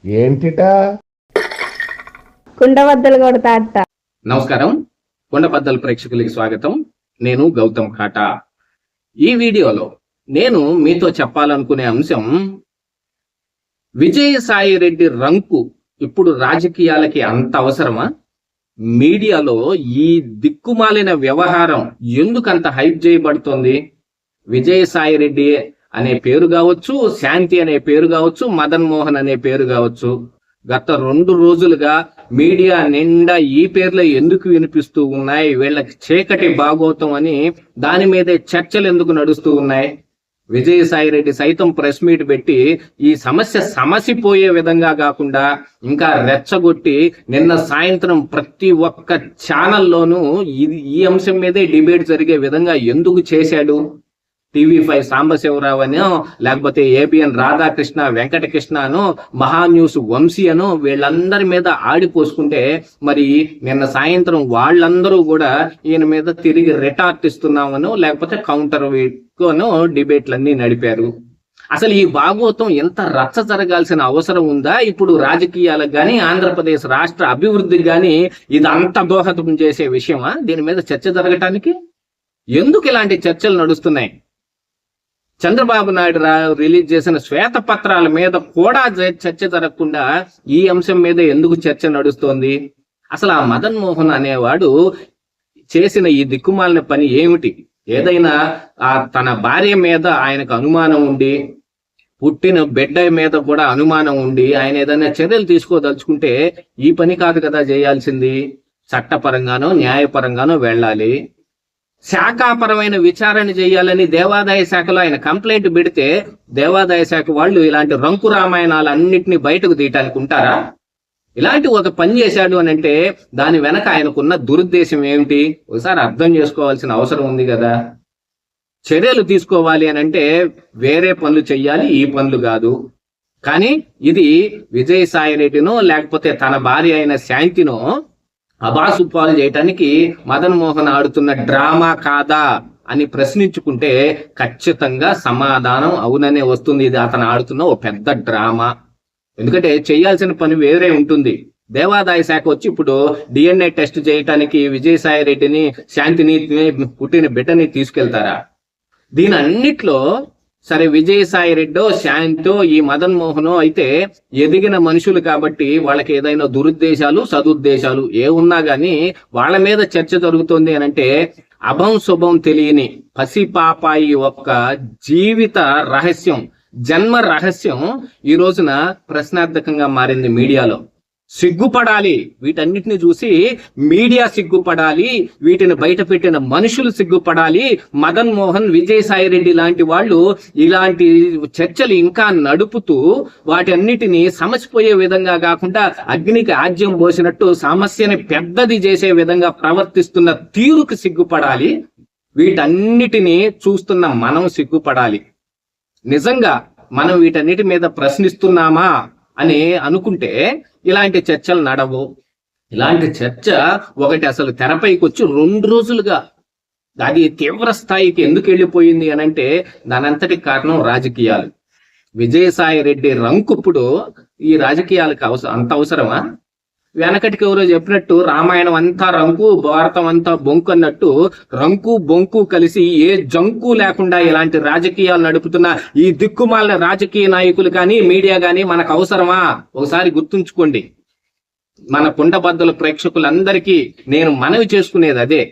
ఏంటిటా కుండబద్దలు కొడతా అట్ట. నమస్కారం, కొండబద్దల ప్రేక్షకులకి స్వాగతం. నేను గౌతమ్ కాటా. ఈ వీడియోలో నేను మీతో చెప్పాలనుకునే అంశం, విజయసాయి రెడ్డి రంకు ఇప్పుడు రాజకీయాలకి అంత అవసరమా? మీడియాలో ఈ దిక్కుమాలిన వ్యవహారం ఎందుకంత హైప్ చేయబడుతోంది? విజయసాయి రెడ్డి అనే పేరు కావచ్చు, శాంతి అనే పేరు కావచ్చు, మదన్ మోహన్ అనే పేరు కావచ్చు, గత 2 రోజులుగా మీడియా నిండా ఈ పేర్లు ఎందుకు వినిపిస్తూ ఉన్నాయి? వీళ్ళకి చీకటి భాగోతం అని దాని మీదే చర్చలు ఎందుకు నడుస్తూ ఉన్నాయి? విజయసాయి రెడ్డి సైతం ప్రెస్ మీట్ పెట్టి ఈ సమస్య సమసిపోయే విధంగా కాకుండా ఇంకా రెచ్చగొట్టి నిన్న సాయంత్రం ప్రతి ఒక్క ఛానల్లోనూ ఈ అంశం మీదే డిబేట్ జరిగే విధంగా ఎందుకు చేశాడు? టీవీ5 సాంబశివరావు అనో, లేకపోతే ఏబిఎన్ రాధాకృష్ణ, వెంకటకృష్ణ అనో, మహాన్యూస్ వంశీ అనో, వీళ్ళందరి మీద ఆడిపోసుకుంటే మరి నిన్న సాయంత్రం వాళ్ళందరూ కూడా ఈయన మీద తిరిగి రిటార్ట్ ఇస్తున్నామనో లేకపోతే కౌంటర్ అనో డిబేట్లన్నీ నడిపారు. అసలు ఈ భాగవతం ఎంత రచ్చ జరగాల్సిన అవసరం ఉందా? ఇప్పుడు రాజకీయాలకు కానీ ఆంధ్రప్రదేశ్ రాష్ట్ర అభివృద్ధికి కానీ ఇది అంత దోహదం చేసే విషయమా? దీని మీద చర్చ జరగటానికి ఎందుకు ఇలాంటి చర్చలు నడుస్తున్నాయి? చంద్రబాబు నాయుడు రిలీజ్ చేసిన శ్వేతపత్రాల మీద కూడా చర్చ జరగకుండా ఈ అంశం మీద ఎందుకు చర్చ నడుస్తోంది? అసలు ఆ మదన్ మోహన్ అనేవాడు చేసిన ఈ దిక్కుమాలిన పని ఏమిటి? ఏదైనా తన భార్య మీద ఆయనకు అనుమానం ఉండి, పుట్టిన బిడ్డ మీద కూడా అనుమానం ఉండి ఆయన ఏదైనా చర్యలు తీసుకోదలుచుకుంటే ఈ పని కాదు కదా చేయాల్సింది. చట్టపరంగానో న్యాయపరంగానో వెళ్ళాలి. శాఖాపరమైన విచారణ చేయాలని దేవాదాయ శాఖలో ఆయన కంప్లైంట్ పెడితే దేవాదాయ శాఖ వాళ్ళు ఇలాంటి రంకు రామాయణాలన్నింటినీ బయటకు తీయటానికి ఉంటారా? ఇలాంటి ఒక పని చేశాడు అని అంటే దాని వెనక ఆయనకున్న దురుద్దేశం ఏమిటి? ఒకసారి అర్థం చేసుకోవాల్సిన అవసరం ఉంది కదా. చర్యలు తీసుకోవాలి అని అంటే వేరే పనులు చెయ్యాలి, ఈ పనులు కాదు. కానీ ఇది విజయసాయి రెడ్డినో లేకపోతే తన భార్య అయిన శాంతినో అబాసుపాలు చేయటానికి మదన్ మోహన్ ఆడుతున్న డ్రామా కాదా అని ప్రశ్నించుకుంటే ఖచ్చితంగా సమాధానం అవుననే వస్తుంది. ఇది అతను ఆడుతున్న ఓ పెద్ద డ్రామా. ఎందుకంటే చేయాల్సిన పని వేరే ఉంటుంది. దేవాదాయ శాఖ వచ్చి ఇప్పుడు DNA టెస్ట్ చేయటానికి విజయసాయి రెడ్డిని, శాంతిని, పుట్టిన బిడ్డని తీసుకెళ్తారా? దీని అన్నిట్లో సరే విజయసాయి రెడ్డో, శాంతో, ఈ మదన్ మోహనో అయితే ఎదిగిన మనుషులు కాబట్టి వాళ్ళకి ఏదైనా దురుద్దేశాలు, సదుద్దేశాలు ఏ ఉన్నా గానీ వాళ్ళ మీద చర్చ జరుగుతోంది అని అంటే అభం శుభం తెలియని పసిపాపాయి ఒక్క జీవిత రహస్యం, జన్మ రహస్యం ఈ రోజున ప్రశ్నార్థకంగా మారింది మీడియాలో. సిగ్గుపడాలి. వీటన్నిటిని చూసి మీడియా సిగ్గుపడాలి, వీటిని బయట పెట్టిన మనుషులు సిగ్గుపడాలి. మదన్ మోహన్, విజయసాయి రెడ్డి లాంటి వాళ్ళు ఇలాంటి చర్చలు ఇంకా నడుపుతూ వాటి అన్నిటిని సమసిపోయే విధంగా కాకుండా అగ్నికి ఆజ్యం పోసినట్టు సమస్యని పెద్దది చేసే విధంగా ప్రవర్తిస్తున్న తీరుకు సిగ్గుపడాలి. వీటన్నిటిని చూస్తున్న మనం సిగ్గుపడాలి. నిజంగా మనం వీటన్నిటి మీద ప్రశ్నిస్తున్నామా అని అనుకుంటే ఇలాంటి చర్చలు నడవు. ఇలాంటి చర్చ ఒకటి అసలు తెరపైకి వచ్చి 2 రోజులుగా అది తీవ్ర స్థాయికి ఎందుకు వెళ్ళిపోయింది అని అంటే దానంతటి కారణం రాజకీయాలు. విజయసాయి రెడ్డి రంకు ఇప్పుడు ఈ రాజకీయాలకు అంత అవసరమా? వెనకటికి ఎవరో చెప్పినట్టు రామాయణం అంతా రంకు, భారతం అంతా బొంకు అన్నట్టు రంకు బొంకు కలిసి ఏ జంకు లేకుండా ఇలాంటి రాజకీయాలు నడుపుతున్న ఈ దిక్కుమాలిన రాజకీయ నాయకులు కానీ మీడియా కానీ మనకు అవసరమా? ఒకసారి గుర్తుంచుకోండి. మన కుండబద్దల ప్రేక్షకులందరికీ నేను మనవి చేసుకునేది అదే.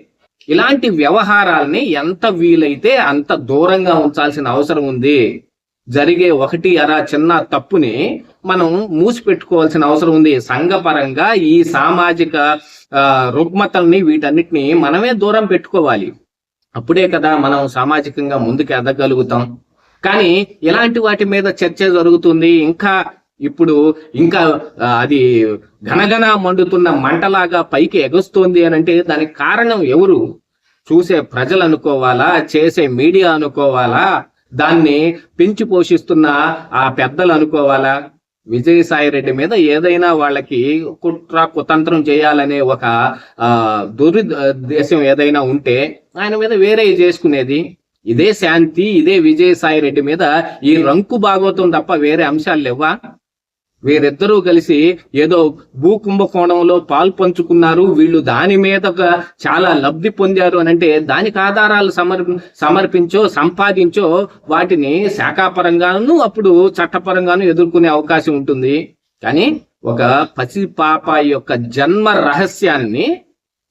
ఇలాంటి వ్యవహారాల్ని ఎంత వీలైతే అంత దూరంగా ఉంచాల్సిన అవసరం ఉంది. జరిగే 1 చిన్న తప్పుని మనం మూసిపెట్టుకోవాల్సిన అవసరం ఉంది. సంఘపరంగా ఈ సామాజిక రుగ్మతల్ని వీటన్నిటిని మనమే దూరం పెట్టుకోవాలి. అప్పుడే కదా మనం సామాజికంగా ముందుకు ఎదగలుగుతాం. కానీ ఇలాంటి వాటి మీద చర్చ జరుగుతుంది. ఇంకా అది ఘనఘన మండుతున్న మంటలాగా పైకి ఎగస్తోంది అని అంటే దానికి కారణం ఎవరు? చూసే ప్రజలు అనుకోవాలా? చేసే మీడియా అనుకోవాలా? దాన్ని పెంచి పోషిస్తున్న ఆ పెద్దలు అనుకోవాలా? విజయసాయి రెడ్డి మీద ఏదైనా వాళ్ళకి కుతంత్రం చేయాలనే ఒక దురుద్దేశం ఏదైనా ఉంటే ఆయన మీద వేరే చేసుకునేది. ఇదే శాంతి, ఇదే విజయసాయి రెడ్డి మీద ఈ రంకు భాగవతం తప్ప వేరే అంశాలు లేవా? వీరిద్దరూ కలిసి ఏదో భూ కుంభకోణంలో పాలు పంచుకున్నారు, వీళ్ళు దాని మీద చాలా లబ్ధి పొందారు అని అంటే దానికి ఆధారాలు సమర్పించో సంపాదించో వాటిని శాఖాపరంగాను అప్పుడు చట్టపరంగాను ఎదుర్కొనే అవకాశం ఉంటుంది. కానీ ఒక పసి పాప యొక్క జన్మ రహస్యాన్ని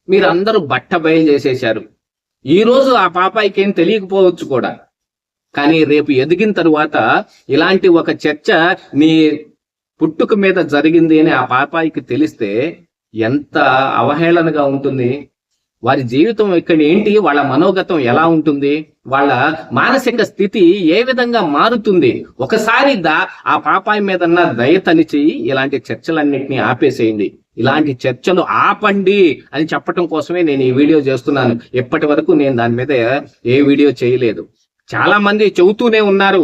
మీరందరూ బట్టబయలు చేసేశారు. ఈ రోజు ఆ పాపాయికి ఏం తెలియకపోవచ్చు కూడా, కానీ రేపు ఎదిగిన తరువాత ఇలాంటి ఒక చర్చ నీ పుట్టుక మీద జరిగింది అని ఆ పాపాయికి తెలిస్తే ఎంత అవహేళనగా ఉంటుంది. వారి జీవితం ఇక్కడ ఏంటి, వాళ్ళ మనోగతం ఎలా ఉంటుంది, వాళ్ళ మానసిక స్థితి ఏ విధంగా మారుతుంది. ఒకసారి ఆ పాపాయి మీద దయ తలిచి ఇలాంటి చర్చలన్నింటినీ ఆపేసేయండి. ఇలాంటి చర్చలు ఆపండి అని చెప్పటం కోసమే నేను ఈ వీడియో చేస్తున్నాను. ఎప్పటి వరకు నేను దాని మీద ఏ వీడియో చేయలేదు. చాలా మంది చెబుతూనే ఉన్నారు,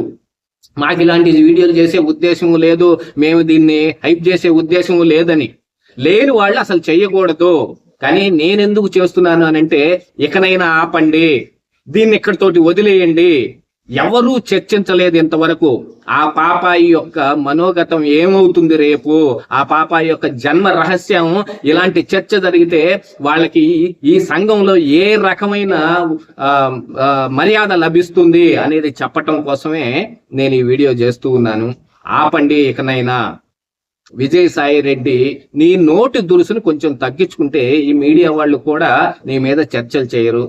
మాకు ఇలాంటి వీడియోలు చేసే ఉద్దేశం లేదు, మేము దీన్ని హైప్ చేసే ఉద్దేశం లేదని. లేని వాళ్ళు అసలు చెయ్యకూడదు. కానీ నేనెందుకు చేస్తున్నాను అనంటే, ఇకనైనా ఆపండి, దీన్ని ఇక్కడితోటి వదిలేయండి. ఎవరూ చర్చించలేదు ఇంతవరకు. ఆ పాపాయి యొక్క మనోగతం ఏమవుతుంది రేపు, ఆ పాపాయి యొక్క జన్మ రహస్యం, ఇలాంటి చర్చ జరిగితే వాళ్ళకి ఈ సంఘంలో ఏ రకమైన మర్యాద లభిస్తుంది అనేది చెప్పటం కోసమే నేను ఈ వీడియో చేస్తూ ఉన్నాను. ఆపండి ఇకనైనా. విజయసాయి రెడ్డి, నీ నోటి దురుసును కొంచెం తగ్గించుకుంటే ఈ మీడియా వాళ్ళు కూడా నీ మీద చర్చలు చేయరు.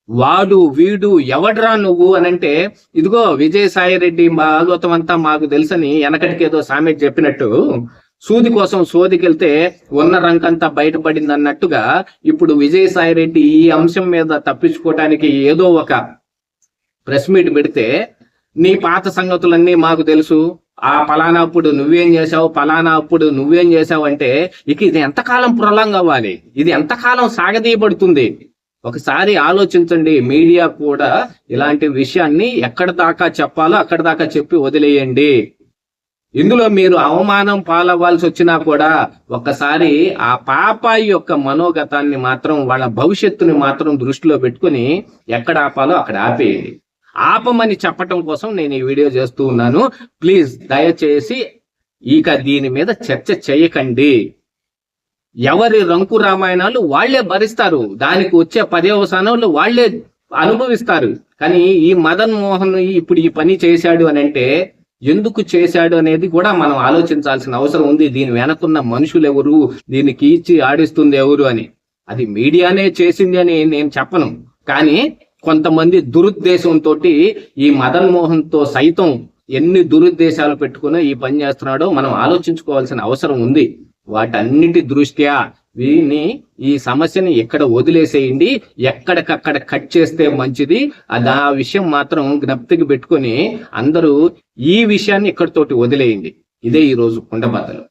వాడు వీడు ఎవడ్రా నువ్వు అనంటే, ఇదిగో విజయసాయి రెడ్డి భాగవతం అంతా మాకు తెలుసని వెనకటికి ఏదో సామెత చెప్పినట్టు, సూది కోసం సోదికెళ్తే ఉన్న రంకంతా బయటపడింది అన్నట్టుగా ఇప్పుడు విజయసాయి రెడ్డి ఈ అంశం మీద తప్పించుకోవటానికి ఏదో ఒక ప్రెస్ మీట్ పెడితే, నీ పాత సంగతులన్నీ మాకు తెలుసు, ఆ పలానా అప్పుడు నువ్వేం చేశావు, పలానా అప్పుడు నువ్వేం చేశావు అంటే ఇక ఇది ఎంతకాలం ప్రొలాంగ్ అవ్వాలి, ఇది ఎంతకాలం సాగదీయబడుతుంది? ఒకసారి ఆలోచించండి. మీడియా కూడా ఇలాంటి విషయాన్ని ఎక్కడి దాకా చెప్పాలో అక్కడి దాకా చెప్పి వదిలేయండి. ఇందులో మీరు అవమానం పాలవ్వాల్సి వచ్చినా కూడా ఒక్కసారి ఆ పాపాయి యొక్క మనోగతాన్ని మాత్రం, వాళ్ళ భవిష్యత్తుని మాత్రం దృష్టిలో పెట్టుకుని ఎక్కడ ఆపాలో అక్కడ ఆపేయండి. ఆపమని చెప్పటం కోసం నేను ఈ వీడియో చేస్తూ ఉన్నాను. ప్లీజ్ దయచేసి ఇక దీని మీద చర్చ చేయకండి. ఎవరి రంకు రామాయణాలు వాళ్లే భరిస్తారు, దానికి వచ్చే పర్యవసానాలు వాళ్లే అనుభవిస్తారు. కానీ ఈ మదన్ మోహన్ ఇప్పుడు ఈ పని చేశాడు అని అంటే ఎందుకు చేశాడు అనేది కూడా మనం ఆలోచించాల్సిన అవసరం ఉంది. దీని వెనకున్న మనుషులు ఎవరు, దీనికి ఇచ్చి ఆడిస్తుంది ఎవరు అని. అది మీడియానే చేసింది అని నేను చెప్పను, కానీ కొంతమంది దురుద్దేశంతో ఈ మదన్ మోహన్ తో సైతం ఎన్ని దురుద్దేశాలు పెట్టుకుని ఈ పని చేస్తున్నాడో మనం ఆలోచించుకోవాల్సిన అవసరం ఉంది. వాటన్నిటి దృష్ట్యా ఈ సమస్యని ఎక్కడ వదిలేసేయండి, ఎక్కడికక్కడ కట్ చేస్తే మంచిది. ఆ విషయం మాత్రం జ్ఞప్తికి పెట్టుకుని అందరూ ఈ విషయాన్ని ఇక్కడితోటి వదిలేయండి. ఇదే ఈ రోజు కుండబద్దలు.